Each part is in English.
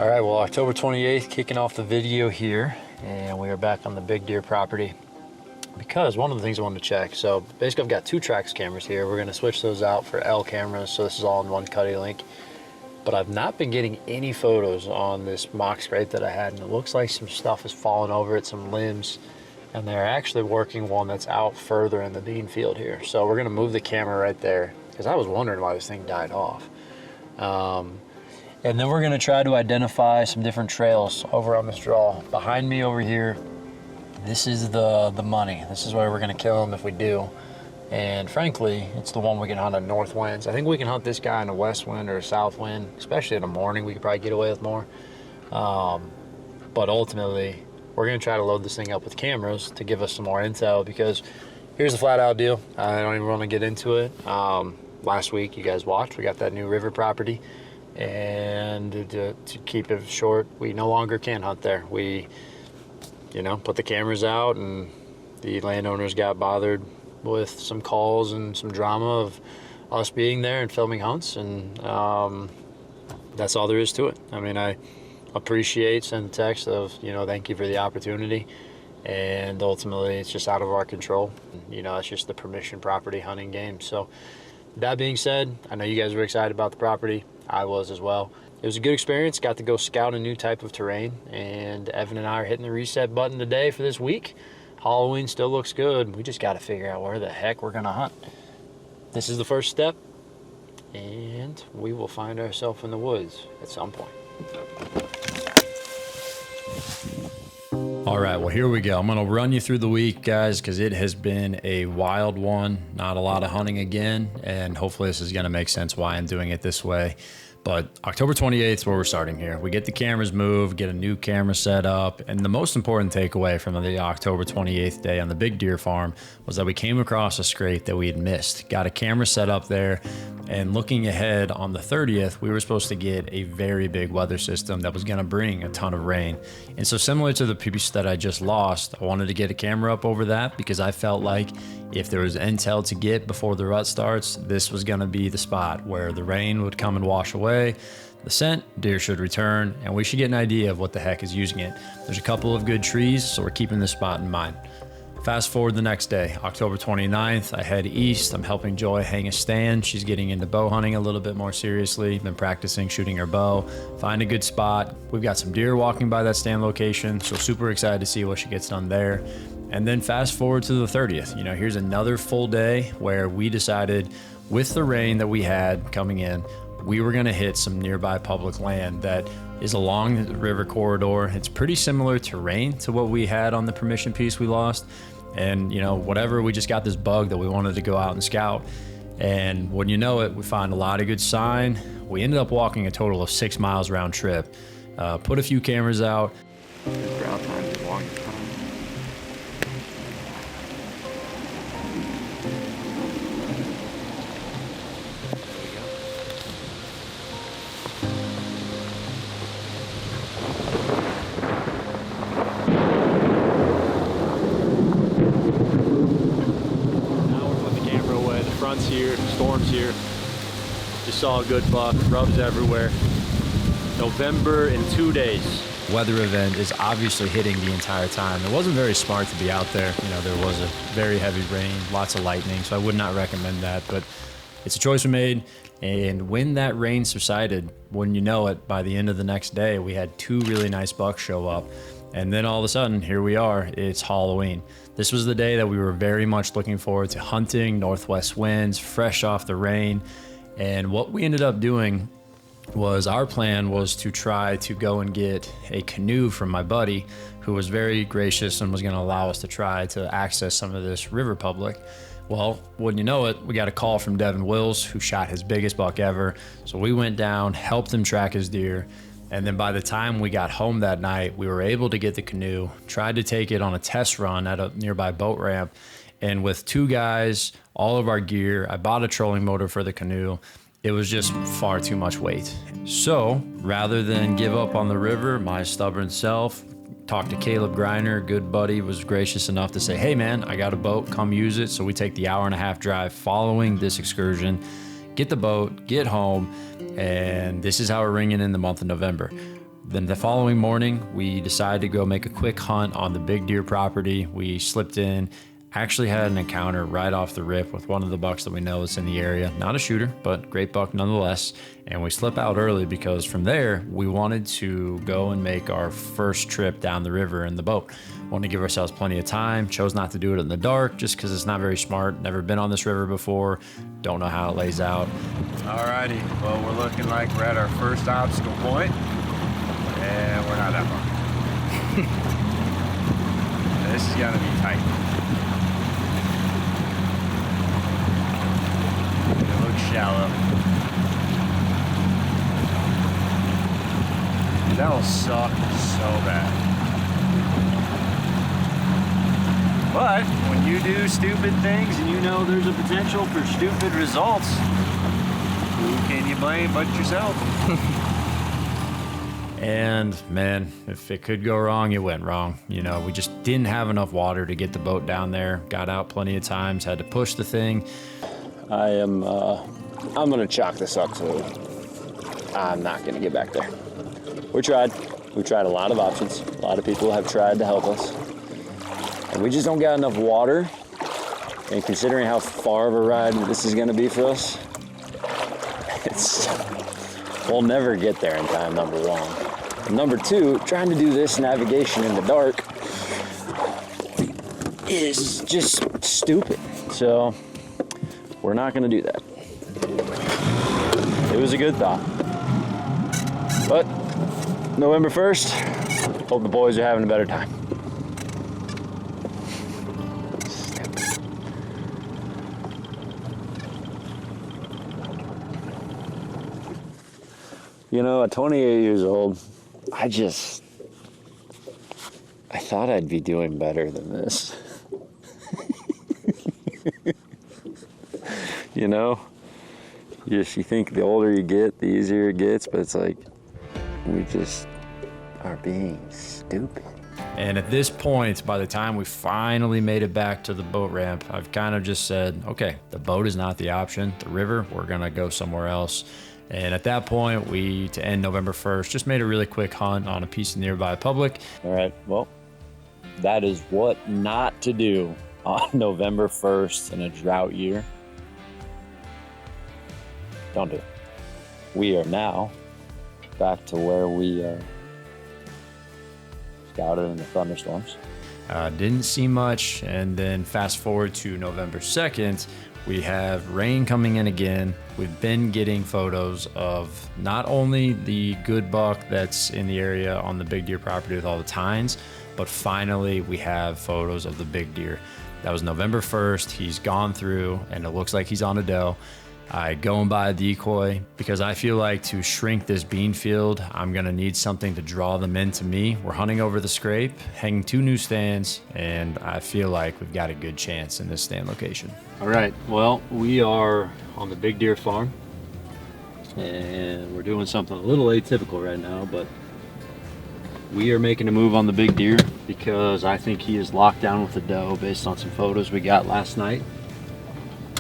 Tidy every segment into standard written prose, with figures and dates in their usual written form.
All right, well, October 28th, kicking off the video here, and we are back on the big deer property because one of the things I wanted to check. So basically I've got two Trax cameras here. We're gonna switch those out for L cameras, so this is all in one cutty link. But I've not been getting any photos on this mock scrape that I had, and it looks like some stuff has fallen over it, some limbs, and they're actually working one that's out further in the bean field here. So we're gonna move the camera right there because I was wondering why this thing died off. And then we're gonna try to identify some different trails over on this draw. Behind me over here, this is the money. This is where we're gonna kill him if we do. And frankly, it's the one we can hunt on north winds. I think we can hunt this guy in a west wind or a south wind, especially in the morning. We could probably get away with more. But ultimately, we're gonna try to load this thing up with cameras to give us some more intel, because here's the flat out deal. I don't even wanna get into it. Last week, you guys watched, we got that new river property. And to keep it short, we no longer can hunt there. We, put the cameras out, and the landowners got bothered with some calls and some drama of us being there and filming hunts, and that's all there is to it. I mean, I appreciate sending text of, thank you for the opportunity, and ultimately it's just out of our control. It's just the permission property hunting game. So that being said, I know you guys were excited about the property. I was as well. It was a good experience. Got to go scout a new type of terrain, and Evan and I are hitting the reset button today for this week. Halloween still looks good. We just got to figure out where the heck we're gonna hunt. This is the first step, and we will find ourselves in the woods at some point. All right, well, here we go. I'm gonna run you through the week, guys, because it has been a wild one. Not a lot of hunting again, and hopefully this is gonna make sense why I'm doing it this way. But October 28th is where we're starting here. We get the cameras moved, get a new camera set up, and the most important takeaway from the October 28th day on the big deer farm was that we came across a scrape that we had missed. Got a camera set up there, and looking ahead on the 30th, we were supposed to get a very big weather system that was gonna bring a ton of rain. And so similar to the piece that I just lost, I wanted to get a camera up over that because I felt like if there was intel to get before the rut starts, this was gonna be the spot where the rain would come and wash away the scent, deer should return, and we should get an idea of what the heck is using it. There's a couple of good trees, so we're keeping this spot in mind. Fast forward the next day, October 29th, I head east. I'm helping Joy hang a stand. She's getting into bow hunting a little bit more seriously. Been practicing shooting her bow. Find a good spot. We've got some deer walking by that stand location, so super excited to see what she gets done there. And then fast forward to the 30th. Here's another full day where we decided, with the rain that we had coming in, we were gonna hit some nearby public land that is along the river corridor. It's pretty similar terrain to what we had on the permission piece we lost. And whatever, we just got this bug that we wanted to go out and scout. And when you know it, we find a lot of good sign. We ended up walking a total of 6 miles round trip. Put a few cameras out. Ground time is long time. Here, storms here. Just saw a good buck, rubs everywhere. November in 2 days. Weather event is obviously hitting the entire time. It wasn't very smart to be out there. There was a very heavy rain, lots of lightning, so I would not recommend that, but it's a choice we made. And when that rain subsided, wouldn't you know it, by the end of the next day, we had 2 really nice bucks show up. And then all of a sudden, here we are, it's Halloween. This was the day that we were very much looking forward to hunting, northwest winds, fresh off the rain. And what we ended up doing was, our plan was to try to go and get a canoe from my buddy, who was very gracious and was gonna allow us to try to access some of this river public. Well, wouldn't you know it, we got a call from Devin Wills, who shot his biggest buck ever. So we went down, helped him track his deer. And then by the time we got home that night, we were able to get the canoe, tried to take it on a test run at a nearby boat ramp. And with 2 guys, all of our gear, I bought a trolling motor for the canoe. It was just far too much weight. So rather than give up on the river, my stubborn self talked to Caleb Griner, good buddy, was gracious enough to say, hey man, I got a boat, come use it. So we take the 1.5-hour drive following this excursion, get the boat, get home, and this is how we're ringing in the month of November. Then the following morning, we decided to go make a quick hunt on the big deer property. We slipped in, actually had an encounter right off the rip with one of the bucks that we know is in the area. Not a shooter, but great buck nonetheless. And we slip out early because from there, we wanted to go and make our first trip down the river in the boat. Wanted to give ourselves plenty of time. Chose not to do it in the dark just because it's not very smart. Never been on this river before. Don't know how it lays out. Alrighty, well, we're looking like we're at our first obstacle point, and we're not that far. This is gonna be tight. It looks shallow. Dude, that will suck so bad. But when you do stupid things and you know there's a potential for stupid results, who can you blame but yourself? And man, if it could go wrong, it went wrong. You know, we just didn't have enough water to get the boat down there. Got out plenty of times, had to push the thing. I'm gonna chalk this up to I'm not gonna get back there. We tried a lot of options. A lot of people have tried to help us. And we just don't got enough water. And considering how far of a ride this is gonna be for us, we'll never get there in time, number one. And number two, trying to do this navigation in the dark is just stupid. So we're not gonna do that. It was a good thought. But November 1st, hope the boys are having a better time. You know, at 28 years old, I thought I'd be doing better than this. You know, you think the older you get, the easier it gets, but it's like, we just are being stupid. And at this point, by the time we finally made it back to the boat ramp, I've kind of just said, okay, the boat is not the option. The river, we're gonna go somewhere else. And at that point, we, to end November 1st, just made a really quick hunt on a piece of nearby public. All right, well, that is what not to do on November 1st in a drought year. Don't do it. We are now back to where we scouted in the thunderstorms. Didn't see much, and then fast forward to November 2nd, we have rain coming in again. We've been getting photos of not only the good buck that's in the area on the big deer property with all the tines, but finally we have photos of the big deer. That was November 1st. He's gone through, and it looks like he's on a doe. I go and buy a decoy because I feel like to shrink this bean field, I'm gonna need something to draw them into me. We're hunting over the scrape, hanging 2 new stands, and I feel like we've got a good chance in this stand location. All right, well, we are on the big deer farm, and we're doing something a little atypical right now, but we are making a move on the big deer because I think he is locked down with the doe based on some photos we got last night.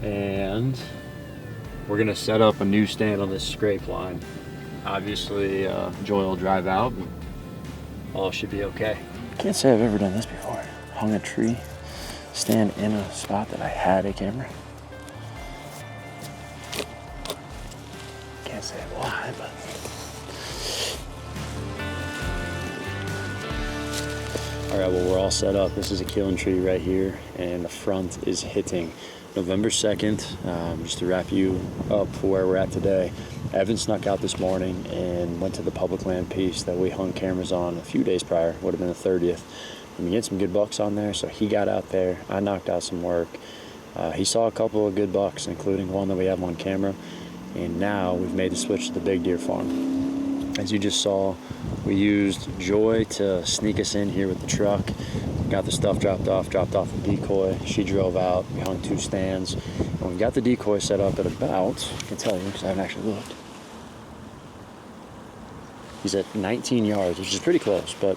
And we're gonna set up a new stand on this scrape line. Obviously, Joy will drive out and all should be okay. Can't say I've ever done this before. Hung a tree stand in a spot that I had a camera. Can't say why, but. All right, well, we're all set up. This is a killing tree right here, and the front is hitting. November 2nd, just to wrap you up for where we're at today, Evan snuck out this morning and went to the public land piece that we hung cameras on a few days prior, would have been the 30th. And we had some good bucks on there, so he got out there. I knocked out some work. He saw a couple of good bucks, including one that we have on camera. And now we've made the switch to the big deer farm. As you just saw, we used Joy to sneak us in here with the truck. Got the stuff dropped off the decoy. She drove out, we hung 2 stands. And we got the decoy set up at about, I can tell you because I haven't actually looked. He's at 19 yards, which is pretty close, but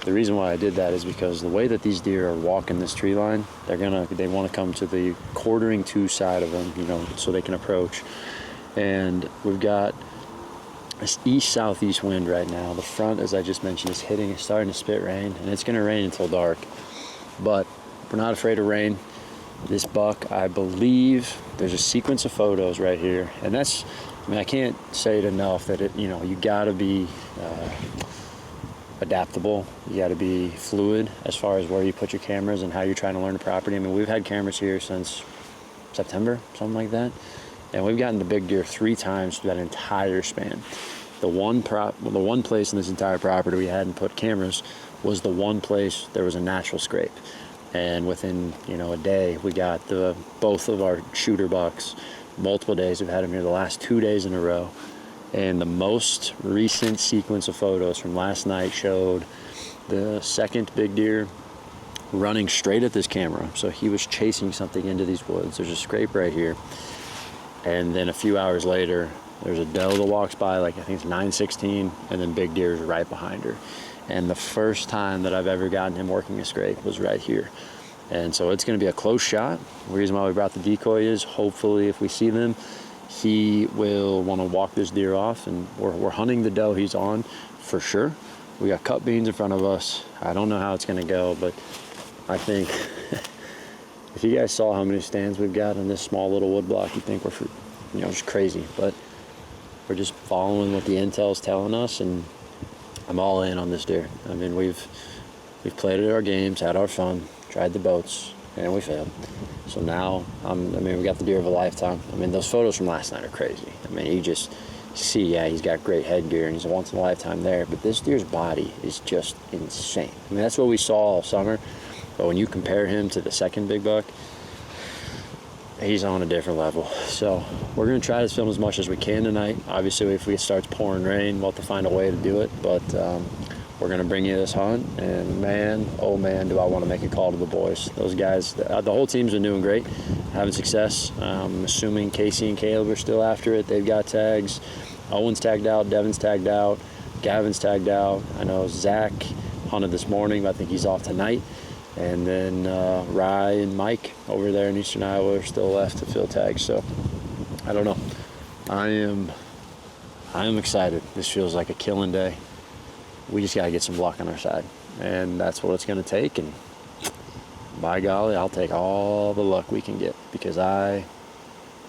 the reason why I did that is because the way that these deer are walking this tree line, they want to come to the quartering to side of them, you know, so they can approach. And we've got this east-southeast wind right now. The front, as I just mentioned, is hitting. It's starting to spit rain, and it's going to rain until dark. But we're not afraid of rain. This buck, I believe, there's a sequence of photos right here, and that's, I mean, I can't say it enough that it, you know, you got to be adaptable. You got to be fluid as far as where you put your cameras and how you're trying to learn the property. I mean, we've had cameras here since September, something like that, and we've gotten the big deer 3 times through that entire span. The one place in this entire property we hadn't put cameras was the one place there was a natural scrape. And within, you know, a day, we got both of our shooter bucks. Multiple days, we've had them here the last 2 days in a row. And the most recent sequence of photos from last night showed the second big deer running straight at this camera. So he was chasing something into these woods. There's a scrape right here. And then a few hours later, there's a doe that walks by, like I think it's 9:16, and then big deer is right behind her. And the first time that I've ever gotten him working a scrape was right here. And so it's going to be a close shot. The reason why we brought the decoy is hopefully if we see them, he will want to walk this deer off. And we're hunting the doe he's on for sure. We got cut beans in front of us. I don't know how it's going to go, but I think if you guys saw how many stands we've got in this small little wood block, you'd think we're, you know, just crazy. But we're just following what the intel's telling us, and I'm all in on this deer. I mean, we've played at our games, had our fun, tried the boats, and we failed. So now, I mean, we got the deer of a lifetime. I mean, those photos from last night are crazy. I mean, you just see, yeah, he's got great headgear, and he's a once-in-a-lifetime there, but this deer's body is just insane. I mean, that's what we saw all summer, but when you compare him to the second big buck, he's on a different level. So we're going to try to film as much as we can tonight. Obviously, if it starts pouring rain, we'll have to find a way to do it, but we're going to bring you this hunt, and man, oh man, do I want to make a call to the boys. Those guys, the whole team's been doing great, having success. I'm assuming Casey and Caleb are still after it. They've got tags. Owen's tagged out, Devin's tagged out, Gavin's tagged out. I know Zach hunted this morning, but I think he's off tonight. And then Rye and Mike over there in Eastern Iowa are still left to fill tags. So I don't know. I am excited. This feels like a killing day. We just got to get some luck on our side, and that's what it's going to take. And by golly, I'll take all the luck we can get, because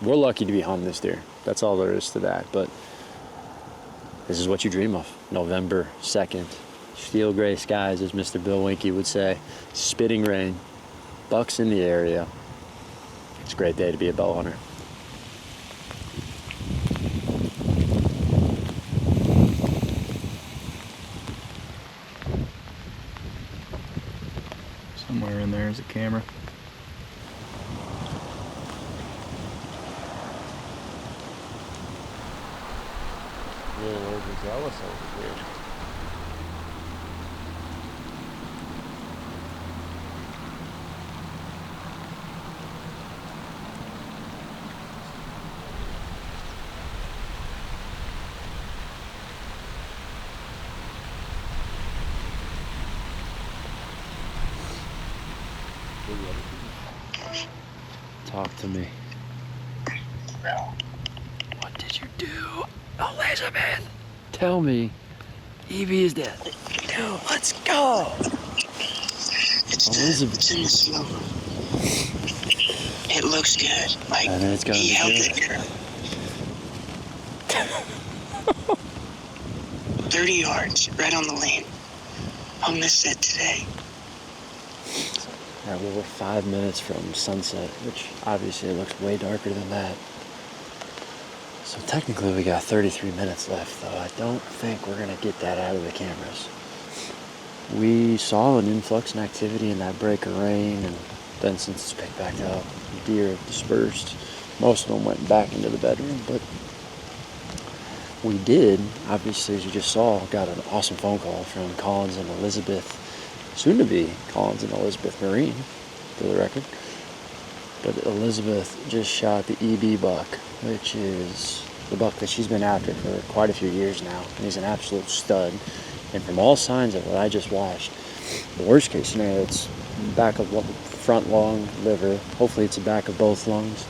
we're lucky to be hunting this deer. That's all there is to that. But this is what you dream of. November 2nd. Steel gray skies, as Mr. Bill Winke would say. Spitting rain. Bucks in the area. It's a great day to be a bow hunter. Somewhere in there is a camera. Really overzealous over here. Talk to me. What did you do? Elizabeth! Tell me. Evie is dead. Dude, let's go! Elizabeth. It's in the smoke. It looks good. Like, I know it's gonna he be held good. it there. 30 yards, right on the lane. Hung this set today. Yeah, well, we're 5 minutes from sunset, which obviously looks way darker than that. So technically we got 33 minutes left, though I don't think we're gonna get that out of the cameras. We saw an influx in activity in that break of rain, and then since it's picked back up, deer have dispersed. Most of them went back into the bedroom, but we did, obviously, as you just saw, got an awesome phone call from Collins and Elizabeth, soon to be Collins and Elizabeth Marine, for the record. But Elizabeth just shot the EB buck, which is the buck that she's been after for quite a few years now. And he's an absolute stud. And from all signs of what I just watched, the worst case scenario, it's back of front lung, liver. Hopefully it's the back of both lungs.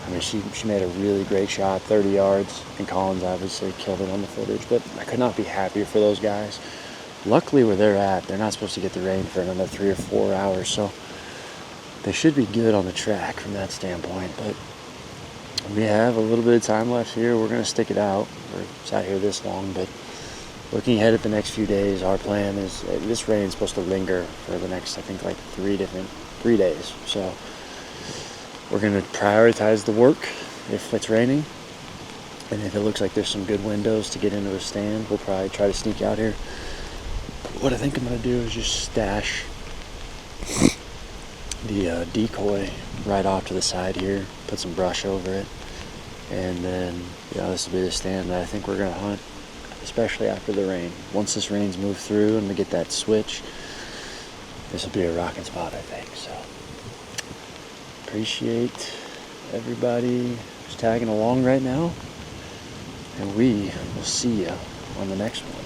I mean, she made a really great shot, 30 yards, and Collins obviously killed it on the footage, but I could not be happier for those guys. Luckily where they're at, they're not supposed to get the rain for another 3 or 4 hours, so they should be good on the track from that standpoint, but we have a little bit of time left here. We're going to stick it out. We're sat here this long, but looking ahead at the next few days, our plan is this rain is supposed to linger for the next, I think, like 3 days. So we're going to prioritize the work if it's raining. And if it looks like there's some good windows to get into a stand, we'll probably try to sneak out here. What I think I'm going to do is just stash the decoy right off to the side here, put some brush over it, and then this will be the stand that I think we're going to hunt, especially after the rain. Once this rain's moved through and we get that switch, this will be a rocking spot, I think. So appreciate everybody who's tagging along right now, and we will see you on the next one.